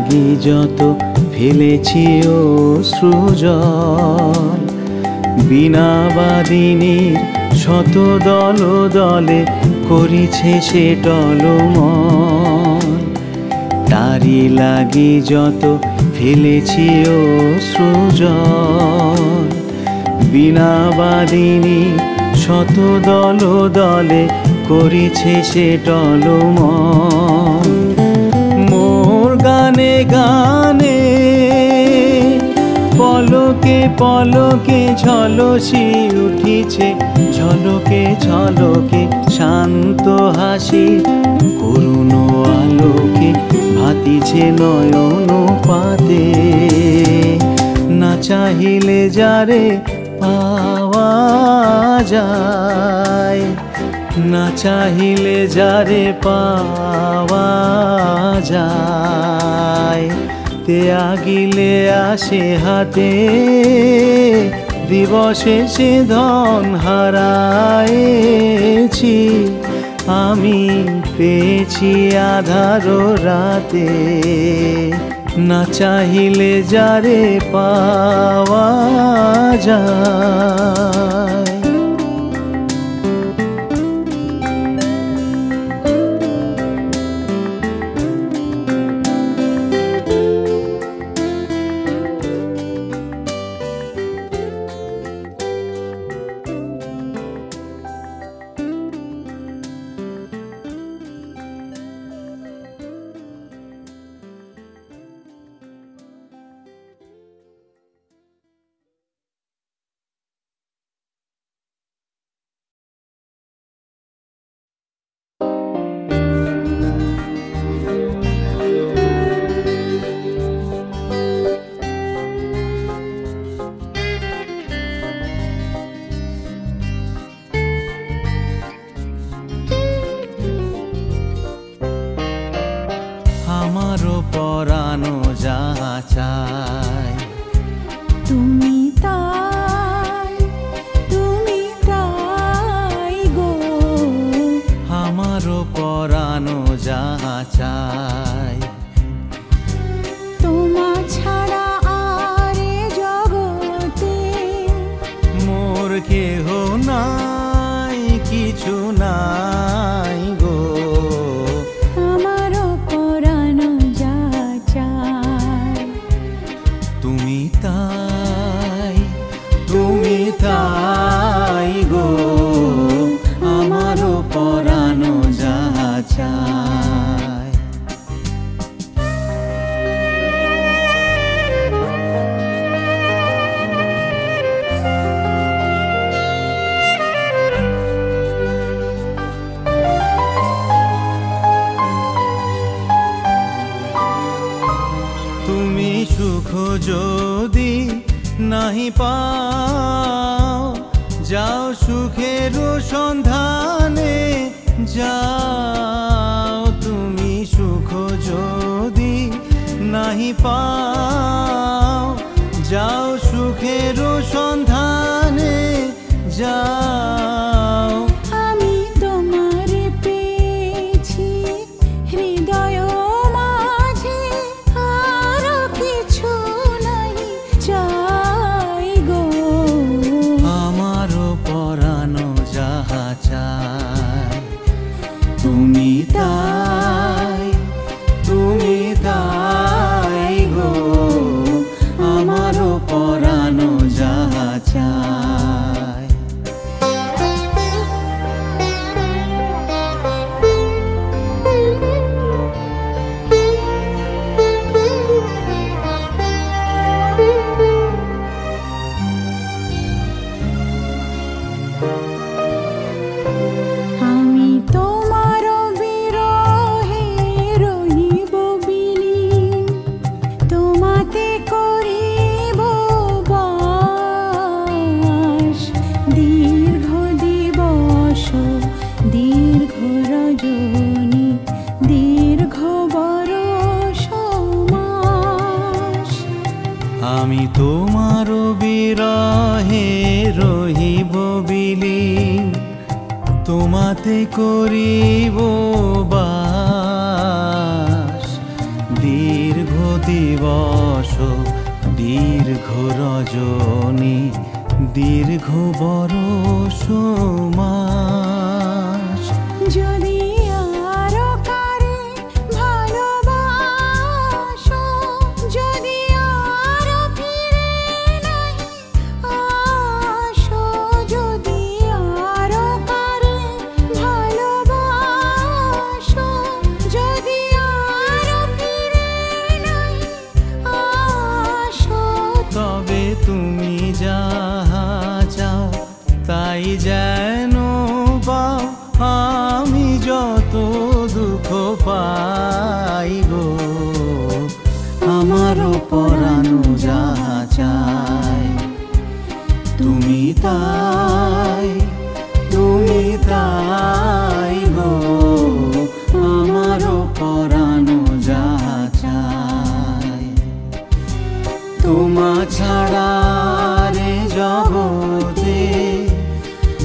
লাগি যত ফেলেছি অশ্রুজল, বিনা বাদিনীর শত দল দলে করিছে সে টলমল। তারি লাগি যত ফেলেছি অশ্রুজল, বিনা বাদিনীর শত দল দলে করিছে সে টলমল। মোর গানে গানে পলকে পলকে ঝলসি উঠিছে, ঝলকে ঝলকে শান্ত হাসি করুণ আলোকে ভাতিছে নয়ন পাতে। না চাহিলে যারে পাওয়া যায়, না চাহিলে যারে পাওয়া যায়, তে আগিলে আসে হাতে দিবসে সে ধন হারায়েছি আমি পেয়েছি আধার রাতে। না চাহিলে যারে পাওয়া যায়। আমারও পরানো যাহা চাই তুমি তাই গো। আমারও পরানো যাহা চাই তোমা ছাড়া আর এ জগতে মোর কেহ নাই কিছু নাই গো। আমারও পরানো যা চাই তুমি তাই, তুমি তাই গো, আমারও পরানো যাহা চাই। তুমি সুখ যদি নাহি পাও, যাও সুখের সন্ধানে যাও। তুমি সুখ যদি নাহি পাও, যাও সুখের সন্ধানে যাও। আমি তোমারে পেয়েছি হৃদয় মাঝে, আরো কিছু নাই চাই গো। আমারও পরানো যাহা চাই তুমি তাই, তুমি তাই গো, আমারও পরানো যাহা চাই। আমি তোমার বিরহে রহিব বিলীন, তোমাতে করিব বাস। দীর্ঘ দিবস দীর্ঘ রজনী দীর্ঘ বরষ মাস। আমি তোমার বিরহে রহিব বিলীন, তোমাতে করিব বাস। দীর্ঘ দিবস দীর্ঘ রজনী দীর্ঘ বরষ মাস। যদি আরো কারে ভালোবাসো, যদি আরো ফিরে নাহি আসো, যদি আরো কারে ভালোবাসো, যদি আরো ফিরে নাহি আসো, তবে তুমি যাহা চাও তাই যেন পাও, আমি যত দুঃখ পাই গো। আমারও পরানো যাহা চায় তুমি তাই, তুমি তাই গো। আমারও পরানো যাহা চায়। তোমা ছাড়া রে জগতে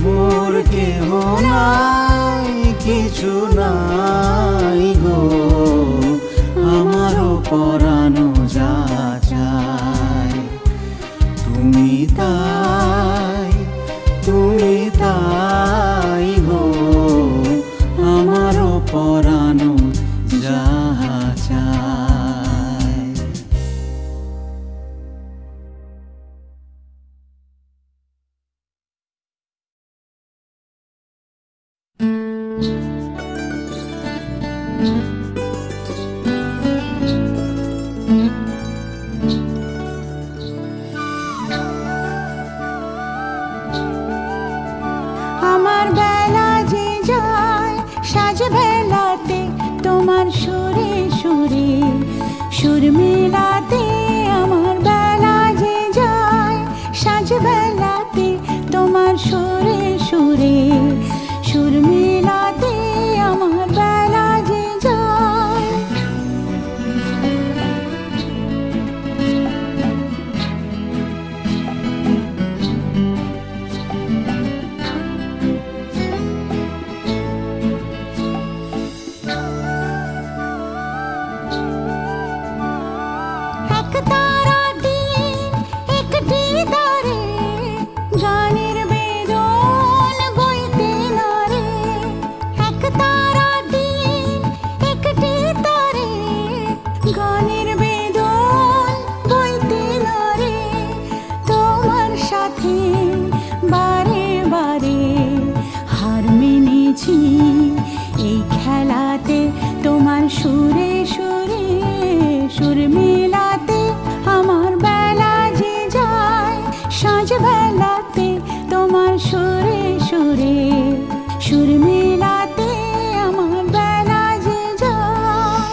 মোর কেহ নাই, কিছু নাই গো। আমারও পরানো যাহা চায় তুমি তাই, তুমি তাই গো। আমারও পরানো যাহা চায়। আমার বেলা যে যায় সাজ বেলাতে, তোমার সুরে সুরে সুর মেলাতে। আমার বেলা যে যায় সাজ বেলাতে, তোমার সুরে সুরে সুর মেলাতে। আমার বেলা যে যায় এক তারা দিন একটি তারে, গানের বেদন বইতে নারে। এক তারা দিন একটি তারে, গানের বেদন বইতে নারে। তোমার সাথে বারে বারে হার মেনেছি এই খেলাতে, তোমার সুরে সুরে সুর মেলাতে। আমার বেলা যে যায় সাজ বেলাতে, তোমার সুরে সুরে সুর মেলাতে। আমার বেলা যে যায়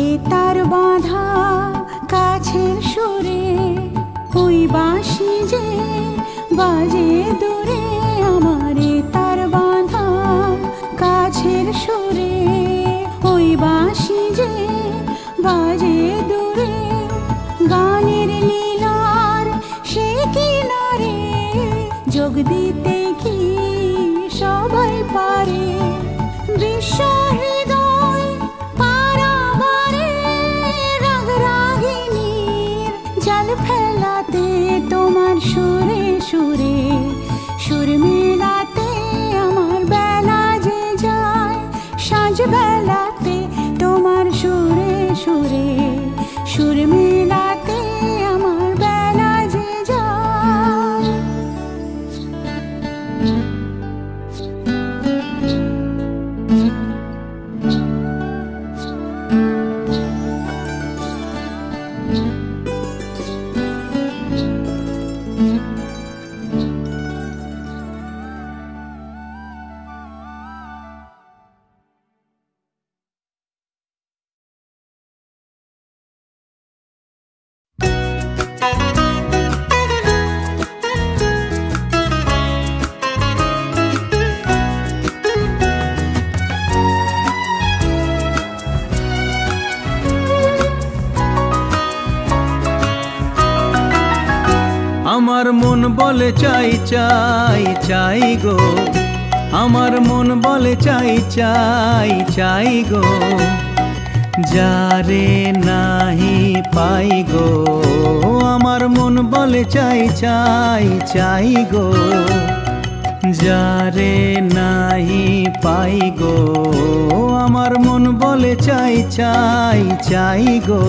এ তার বাঁধা কাছের সুরে, ওই বাঁশি যে বাজে দূরে। আমার এ তার বাঁধা কাছের সুরে, ওই বাঁশি যে বাজে দূরে। গানের লীলার সে কিনারে যোগ দিতে কি সবাই পারে। বিশ্ব হৃদয় পারাবারে রাগ রাগিনীর জাল ফেলাতে, তোমার সুরে সুরে সুর মেলাতে। আমার বেলা যে যায় সাজ বেলাতে, তোমার সুরে সুরে সুর মেলাতে। আমার বেলা যে যায় আমার মন বলে চাই চাই চাই গো, আমার মন বলে চাই চাই চাই গো, যারে নাহি পাই গো। আমার মন বলে চাই চাই চাই গো, যারে নাহি পাই গো। আমার মন বলে চাই চাই চাই গো।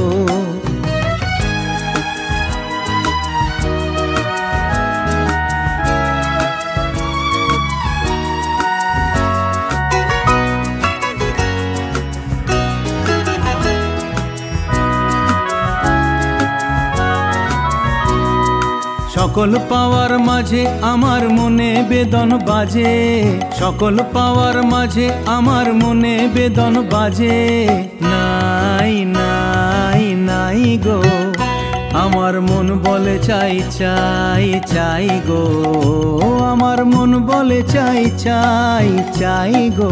সকল পাওয়ার মাঝে আমার মনে বেদন বাজে, সকল পাওয়ার মাঝে আমার মনে বেদন বাজে। নাই নাই নাই গো, আমার মন বলে চাই চাই চাই গো, আমার মন বলে চাই চাই চাই গো।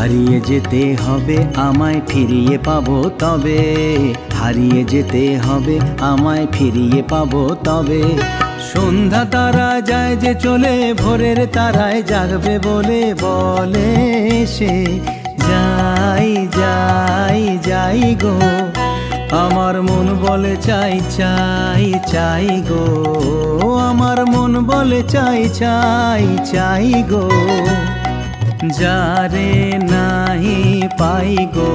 হারিয়ে যেতে হবে আমায় ফিরিয়ে পাবো তবে, হারিয়ে যেতে হবে আমায় ফিরিয়ে পাবো তবে। সন্ধ্যা তারা যায় যে চলে, ভোরের তারায় জাগবে বলে বলে সে। যাই যাই যাই গো, আমার মন বলে চাই চাই চাই গো, আমার মন বলে চাই চাই চাই গো, যারে নাহি পাই গো।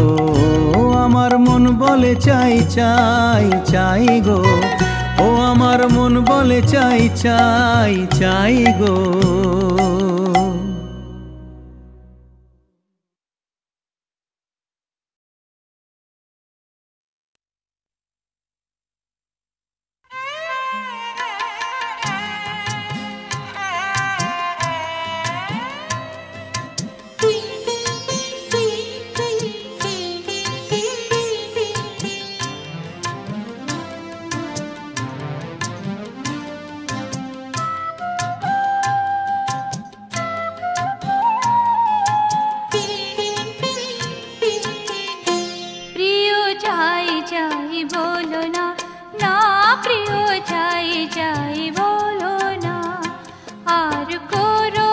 আমার মন বলে চাই চাই চাই গো, ও আমার মন বলে চাই চাই চাই গো। প্রিয় চাই চাই বলো না, আর করো